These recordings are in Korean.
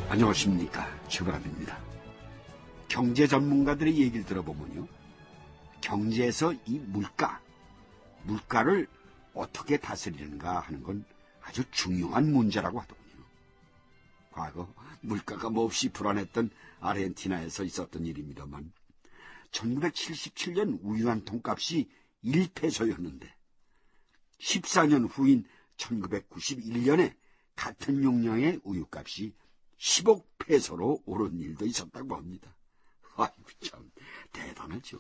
안녕하십니까, 최불암입니다. 경제 전문가들의 얘기를 들어보면요, 경제에서 이 물가를 어떻게 다스리는가 하는 건 아주 중요한 문제라고 하더군요. 과거 물가가 몹시 불안했던 아르헨티나에서 있었던 일입니다만 1977년 우유 한 통값이 1페소였는데 14년 후인 1991년에 같은 용량의 우유값이 10억 페소로 오른 일도 있었다고 합니다. 아이고 참 대단하죠.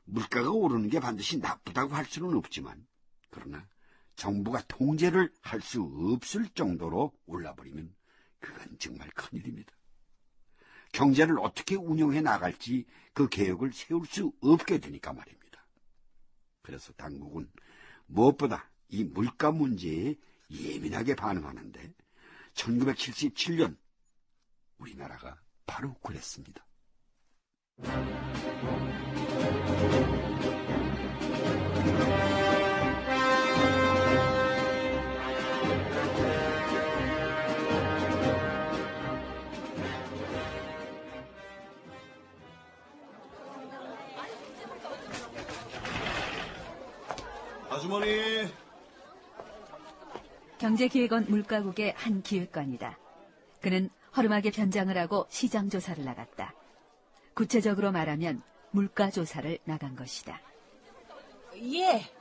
물가가 오르는 게 반드시 나쁘다고 할 수는 없지만 그러나 정부가 통제를 할 수 없을 정도로 올라버리면 그건 정말 큰일입니다. 경제를 어떻게 운영해 나갈지 그 계획을 세울 수 없게 되니까 말입니다. 그래서 당국은 무엇보다 이 물가 문제에 예민하게 반응하는데 1977년 우리나라가 바로 그랬습니다. 아주머니. 경제기획원 물가국의 한 기획관이다. 그는 허름하게 변장을 하고 시장조사를 나갔다. 구체적으로 말하면 물가조사를 나간 것이다. 예.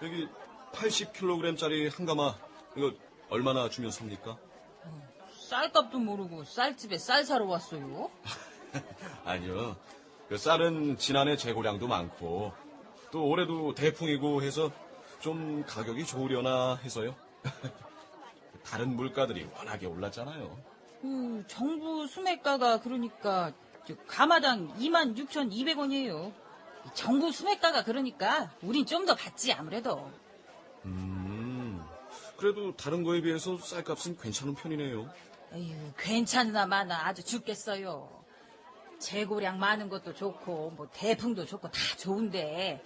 여기 80kg짜리 한 가마 이거 얼마나 주면 삽니까? 쌀값도 모르고 쌀집에 쌀 사러 왔어요? 아니요. 그 쌀은 지난해 재고량도 많고 또 올해도 대풍이고 해서 좀 가격이 좋으려나 해서요. 다른 물가들이 워낙에 올랐잖아요. 정부 수매가가 그러니까 가마당 26,200원이에요. 정부 수매가가 그러니까 우린 좀 더 받지 아무래도. 그래도 다른 거에 비해서 쌀값은 괜찮은 편이네요. 에휴, 괜찮으나 마나 아주 죽겠어요. 재고량 많은 것도 좋고 뭐 대풍도 좋고 다 좋은데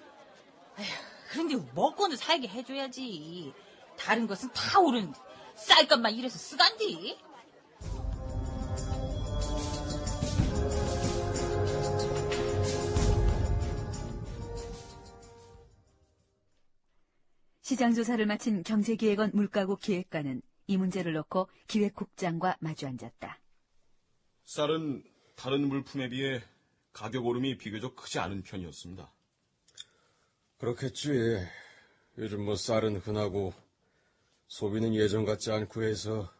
에휴, 그런데 먹고는 살게 해줘야지. 다른 것은 다 오르는데 쌀값만 이래서 쓰간디. 시장조사를 마친 경제기획원 물가국 기획관은 이 문제를 놓고 기획국장과 마주 앉았다. 쌀은 다른 물품에 비해 가격 오름이 비교적 크지 않은 편이었습니다. 그렇겠지. 요즘 쌀은 흔하고 소비는 예전 같지 않고 해서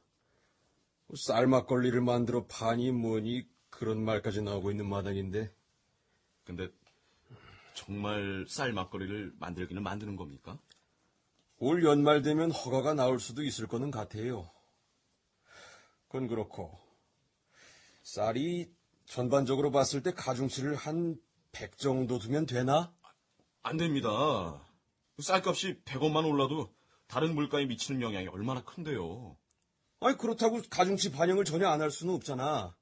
쌀 막걸리를 만들어 파니 뭐니 그런 말까지 나오고 있는 마당인데. 근데 정말 쌀 막걸리를 만들기는 만드는 겁니까? 올 연말 되면 허가가 나올 수도 있을 거는 같아요. 그건 그렇고 쌀이 전반적으로 봤을 때 가중치를 한 100 정도 두면 되나? 안 됩니다. 쌀값이 100원만 올라도 다른 물가에 미치는 영향이 얼마나 큰데요. 아니 그렇다고 가중치 반영을 전혀 안 할 수는 없잖아.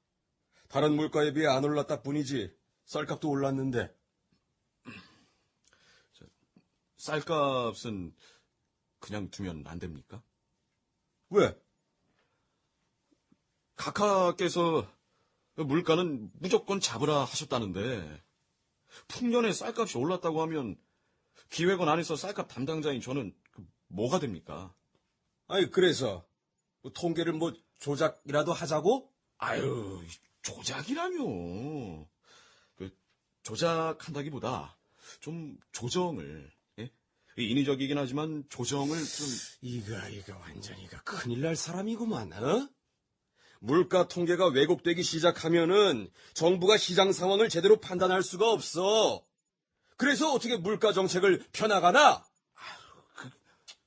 다른 물가에 비해 안 올랐다 뿐이지 쌀값도 올랐는데. 쌀값은 그냥 두면 안 됩니까? 왜? 각하께서 물가는 무조건 잡으라 하셨다는데 풍년에 쌀값이 올랐다고 하면 기획원 안에서 쌀값 담당자인 저는 뭐가 됩니까? 아니 그래서 통계를 조작이라도 하자고? 아유, 조작이라뇨. 조작한다기보다 좀 조정을, 예? 인위적이긴 하지만 조정을 좀. 이거 완전히 큰일 날 사람이구만, 어? 물가 통계가 왜곡되기 시작하면은 정부가 시장 상황을 제대로 판단할 수가 없어. 그래서 어떻게 물가 정책을 펴나가나?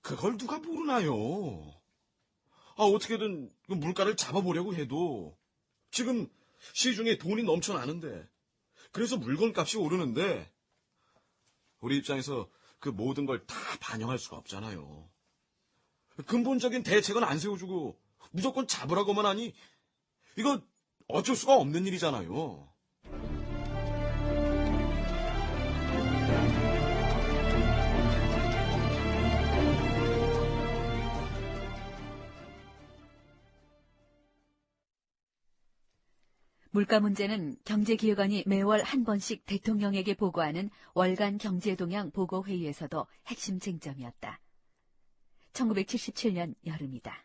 그걸 누가 모르나요? 어떻게든 물가를 잡아보려고 해도 지금 시중에 돈이 넘쳐나는데 그래서 물건값이 오르는데 우리 입장에서 그 모든 걸 다 반영할 수가 없잖아요. 근본적인 대책은 안 세워주고 무조건 잡으라고만 하니 이거 어쩔 수가 없는 일이잖아요. 물가 문제는 경제기획원이 매월 한 번씩 대통령에게 보고하는 월간 경제동향 보고회의에서도 핵심 쟁점이었다. 1977년 여름이다.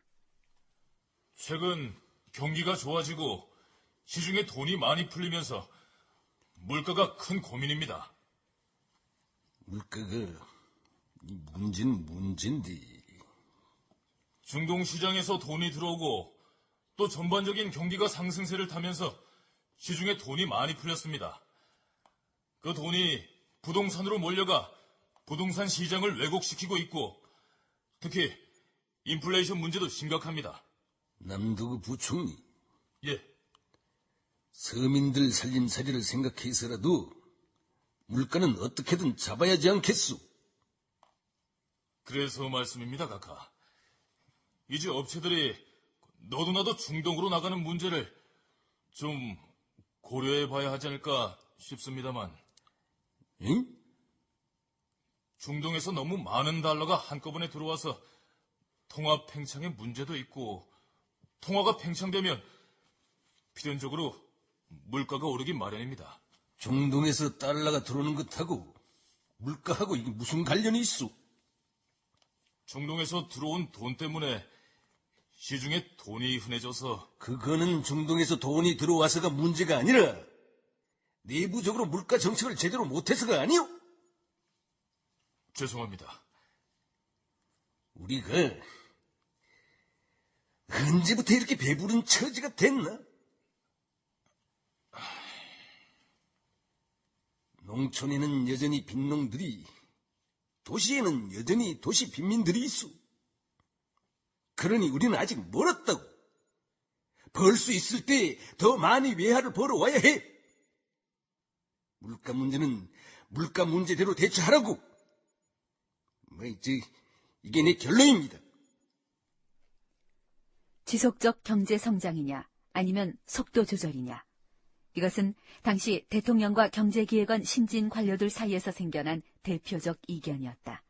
최근 경기가 좋아지고 시중에 돈이 많이 풀리면서 물가가 큰 고민입니다. 물가가 문제는 문제인데. 중동 시장에서 돈이 들어오고 또 전반적인 경기가 상승세를 타면서 시중에 돈이 많이 풀렸습니다. 그 돈이 부동산으로 몰려가 부동산 시장을 왜곡시키고 있고 특히 인플레이션 문제도 심각합니다. 남도구 부총리, 예, 서민들 살림살이를 생각해서라도 물가는 어떻게든 잡아야 하지 않겠소? 그래서 말씀입니다, 카카. 이제 업체들이 너도나도 중동으로 나가는 문제를 좀 고려해봐야 하지 않을까 싶습니다만 응? 중동에서 너무 많은 달러가 한꺼번에 들어와서 통화 팽창의 문제도 있고 통화가 팽창되면 필연적으로 물가가 오르기 마련입니다. 중동에서 달러가 들어오는 것하고 물가하고 이게 무슨 관련이 있어? 중동에서 들어온 돈 때문에 시중에 돈이 흔해져서 그거는 중동에서 돈이 들어와서가 문제가 아니라 내부적으로 물가 정책을 제대로 못해서가 아니오? 죄송합니다. 우리가 언제부터 이렇게 배부른 처지가 됐나? 농촌에는 여전히 빈농들이, 도시에는 여전히 도시 빈민들이 있어. 그러니 우리는 아직 멀었다고. 벌 수 있을 때 더 많이 외화를 벌어와야 해. 물가 문제는 물가 문제대로 대처하라고. 이게 내 결론입니다. 지속적 경제 성장이냐 아니면 속도 조절이냐. 이것은 당시 대통령과 경제기획원 신진 관료들 사이에서 생겨난 대표적 이견이었다.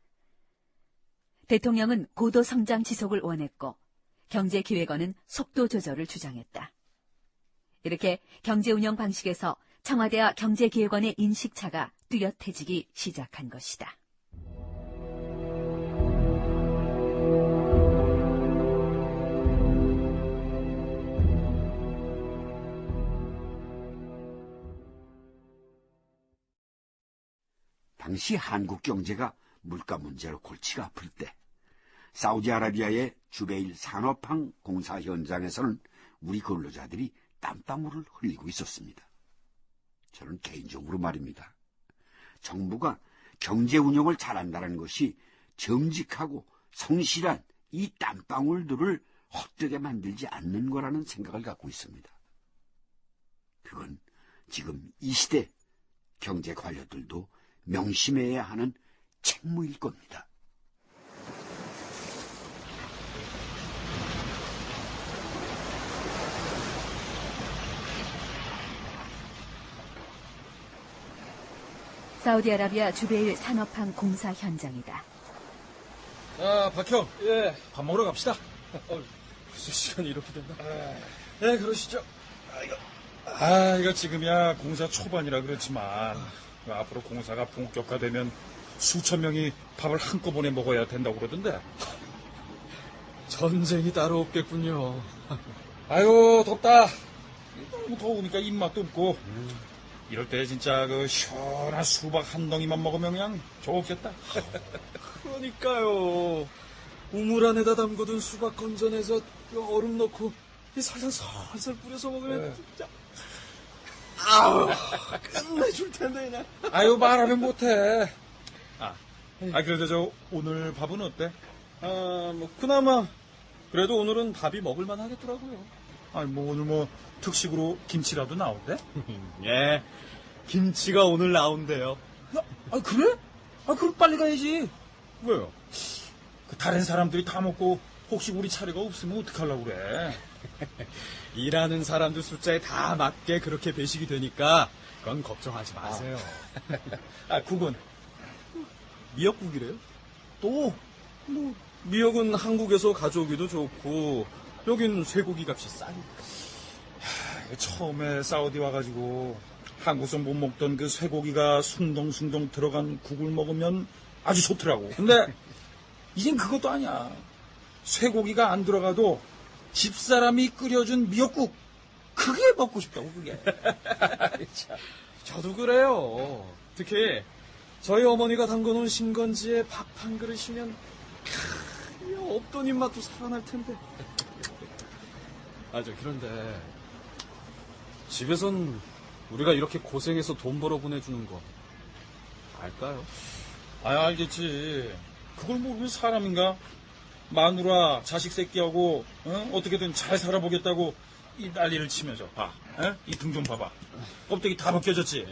대통령은 고도 성장 지속을 원했고 경제기획원은 속도 조절을 주장했다. 이렇게 경제운영 방식에서 청와대와 경제기획원의 인식차가 뚜렷해지기 시작한 것이다. 당시 한국 경제가 물가 문제로 골치가 아플 때 사우디아라비아의 주베일 산업항 공사 현장에서는 우리 근로자들이 땀방울을 흘리고 있었습니다. 저는 개인적으로 말입니다. 정부가 경제 운영을 잘한다는 것이 정직하고 성실한 이 땀방울들을 헛되게 만들지 않는 거라는 생각을 갖고 있습니다. 그건 지금 이 시대 경제 관료들도 명심해야 하는 책무일 겁니다. 사우디아라비아 주베일 산업항 공사 현장이다. 박형. 예. 밥 먹으러 갑시다. 벌써 시간이 이렇게 됐나? 네, 그러시죠. 이거 지금이야 공사 초반이라 그렇지만 앞으로 공사가 본격화되면 수천 명이 밥을 한꺼번에 먹어야 된다고 그러던데. 전쟁이 따로 없겠군요. 아유 덥다. 너무 더우니까 입맛도 없고. 이럴 때 진짜 그 시원한 수박 한 덩이만 먹으면 그냥 좋겠다. 그러니까요. 우물 안에다 담궈둔 수박 건져내서 얼음 넣고 살살 뿌려서 먹으면 진짜 끝내줄 텐데 그냥. 아유 말하면 못해. 그래도 오늘 밥은 어때? 그나마 그래도 오늘은 밥이 먹을만 하겠더라고요. 오늘 특식으로 김치라도 나온대? 예, 김치가 오늘 나온대요. 그래? 그럼 빨리 가야지. 왜요? 다른 사람들이 다 먹고 혹시 우리 차례가 없으면 어떡하려고 그래? 일하는 사람들 숫자에 다 맞게 그렇게 배식이 되니까 그건 걱정하지 마세요. 국은? 미역국이래요? 또 미역은 한국에서 가져오기도 좋고 여긴 쇠고기 값이 싸니까. 처음에 사우디 와가지고 한국에서 못 먹던 그 쇠고기가 숭덩숭덩 들어간 국을 먹으면 아주 좋더라고. 근데 이젠 그것도 아니야. 쇠고기가 안 들어가도 집사람이 끓여준 미역국, 그게 먹고 싶다고, 그게. 저도 그래요. 특히 저희 어머니가 담궈놓은 신건지에 밥 한 그릇이면 없던 입맛도 살아날 텐데. 그런데 집에선 우리가 이렇게 고생해서 돈 벌어 보내주는 거 알까요? 알겠지. 그걸 모르는 사람인가? 마누라 자식 새끼하고 어떻게든 잘 살아보겠다고 이 난리를 치면서 봐. 이 등 좀 봐봐. 껍데기 다 벗겨졌지.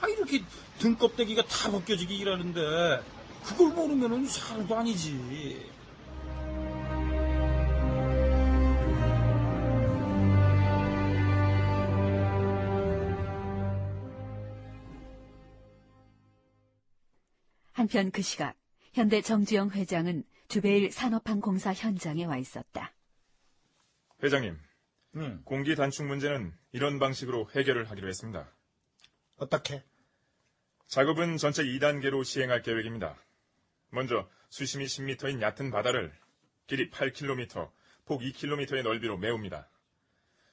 이렇게 등 껍데기가 다 벗겨지기 일하는데 그걸 모르면은 사람도 아니지. 한편 그 시각 현대 정주영 회장은 주베일 산업항 공사 현장에 와 있었다. 회장님, 공기 단축 문제는 이런 방식으로 해결을 하기로 했습니다. 어떻게? 작업은 전체 2단계로 시행할 계획입니다. 먼저 수심이 10m인 얕은 바다를 길이 8km, 폭 2km의 넓이로 메웁니다.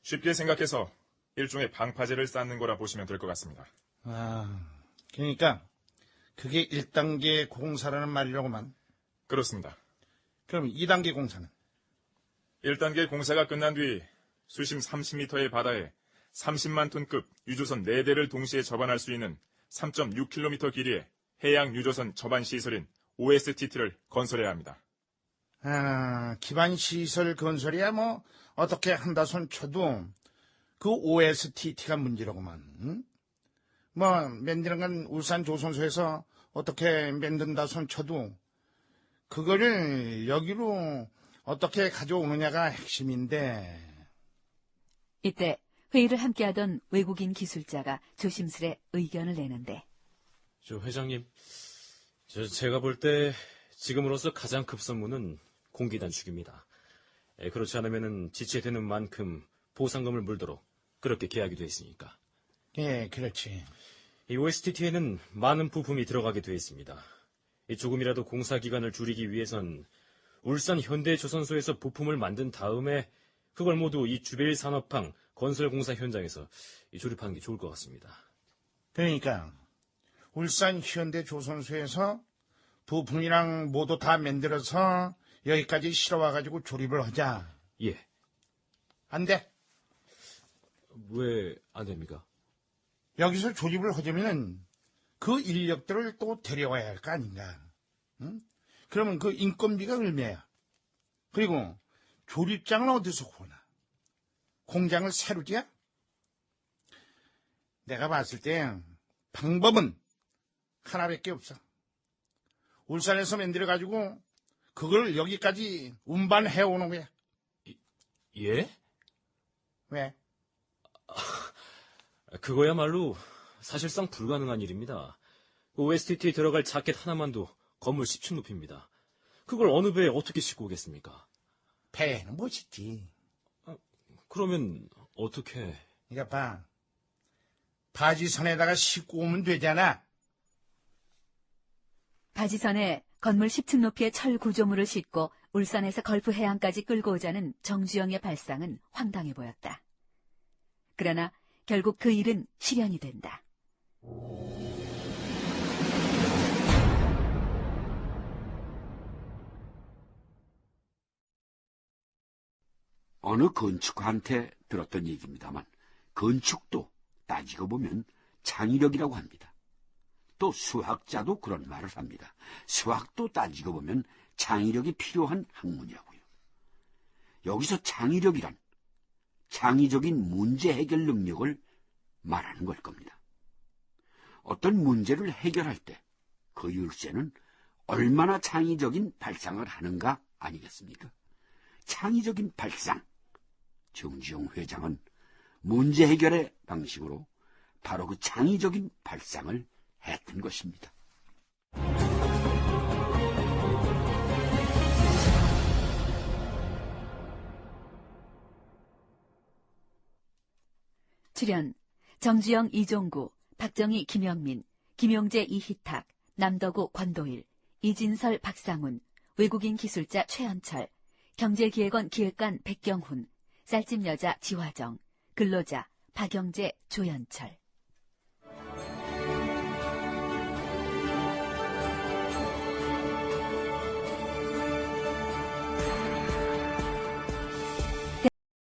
쉽게 생각해서 일종의 방파제를 쌓는 거라 보시면 될 것 같습니다. 그러니까 그게 1단계 공사라는 말이라고만. 그렇습니다. 그럼 2단계 공사는? 1단계 공사가 끝난 뒤 수심 30m의 바다에 30만 톤급 유조선 4대를 동시에 접안할 수 있는 3.6km 길이의 해양 유조선 접안 시설인 OSTT를 건설해야 합니다. 기반 시설 건설이야 뭐 어떻게 한다 손 쳐도 그 OSTT가 문제라고만. 응? 뭐 만드는 건 울산 조선소에서 어떻게 만든다 손 쳐도 그거를 여기로 어떻게 가져오느냐가 핵심인데. 이때 회의를 함께하던 외국인 기술자가 조심스레 의견을 내는데. 회장님, 제가 볼 때 지금으로서 가장 급선무는 공기 단축입니다. 그렇지 않으면 지체되는 만큼 보상금을 물도록 그렇게 계약이 돼 있으니까. 예, 그렇지. 이 OSTT에는 많은 부품이 들어가게 돼 있습니다. 조금이라도 공사 기간을 줄이기 위해선 울산 현대조선소에서 부품을 만든 다음에 그걸 모두 이 주베일 산업항 건설공사 현장에서 조립하는 게 좋을 것 같습니다. 그러니까 울산 현대조선소에서 부품이랑 모두 다 만들어서 여기까지 실어와가지고 조립을 하자. 예. 안 돼. 왜 안 됩니까? 여기서 조립을 하려면 그 인력들을 또 데려와야 할 거 아닌가. 응? 그러면 그 인건비가 얼마야? 그리고 조립장은 어디서 구하나? 공장을 새로 지어? 내가 봤을 때 방법은 하나밖에 없어. 울산에서 만들어가지고 그걸 여기까지 운반해오는 거야. 예? 왜? 그거야말로 사실상 불가능한 일입니다. OSTT에 들어갈 자켓 하나만도 건물 10층 높이입니다. 그걸 어느 배에 어떻게 싣고 오겠습니까? 배에는 못 싣지. 그러면 어떻게... 이거 봐. 바지선에다가 싣고 오면 되잖아. 바지선에 건물 10층 높이의 철 구조물을 싣고 울산에서 걸프 해안까지 끌고 오자는 정주영의 발상은 황당해 보였다. 그러나 결국 그 일은 실현이 된다. 어느 건축가한테 들었던 얘기입니다만 건축도 따지고 보면 창의력이라고 합니다. 또 수학자도 그런 말을 합니다. 수학도 따지고 보면 창의력이 필요한 학문이라고요. 여기서 창의력이란 창의적인 문제 해결 능력을 말하는 걸 겁니다. 어떤 문제를 해결할 때 그 열쇠는 얼마나 창의적인 발상을 하는가 아니겠습니까? 창의적인 발상. 정주영 회장은 문제 해결의 방식으로 바로 그 창의적인 발상을 했던 것입니다. 출연 정주영, 이종구, 박정희, 김영민, 김용재, 이희탁, 남덕우, 권도일, 이진설, 박상훈, 외국인 기술자 최현철, 경제기획원 기획관 백경훈, 쌀집 여자 지화정, 근로자 박영재, 조연철.